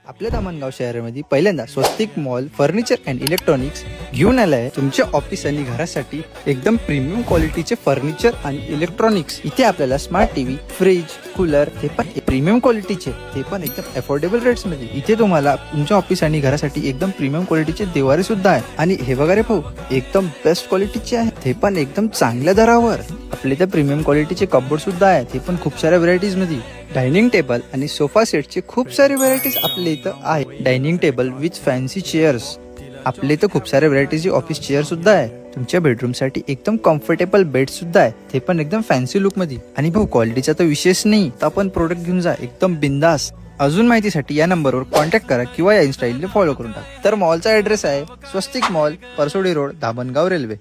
आपल्या दामणगाव शहरामध्ये पहिल्यांदा स्वस्तिक मॉल फर्निचर अँड इलेक्ट्रॉनिक्स घेऊन आलाय तुमच्या ऑफिस आणि घरासाठी एकदम प्रीमियम क्वालिटीचे फर्निचर आणि इलेक्ट्रॉनिक्स। इथे आपल्याला स्मार्ट टीव्ही, फ्रीज, कूलर ते पण प्रीमियम क्वालिटीचे, ते पण एकदम अफोर्डेबल रेट्स मध्ये। इथे तुम्हाला तुमच्या ऑफिस आणि घरासाठी एकदम प्रीमियम क्वालिटीचे देवारे सुद्धा आहे आणि हे बघा रे भाऊ, एकदम बेस्ट क्वालिटीचे आहे, ते पण एकदम चांगल्या दरावर। आपले इथे प्रीमियम क्वालिटीचे कपबोर्ड सुद्धा आहे, ते पण खूप साऱ्या व्हरायटीज मध्ये। डायनिंग टेबल आणि सोफा सेटचे खूप सारे व्हरायटीज आपले इथं आहे। Dining table with fancy chairs, आपले इथं खूप सारे व्हरायटीजचे ऑफिस चेअर सुद्धा आहे। तुमच्या बेडरूम साठी एकदम कम्फर्टेबल बेड सुद्धा आहे, ते पण एकदम फॅन्सी लुक मध्ये। आणि भाऊ क्वालिटीचा तर विशेष नाही, तर आपण प्रोडक्ट घेऊन जा एकदम बिंदास। अजून माहितीसाठी या नंबरवर कॉन्टॅक्ट करा किंवा या इन्स्टाला फॉलो करून टाका। तर मॉलचा ऍड्रेस आहे स्वस्तिक mall, Parsodi road, Dhamangaon railway.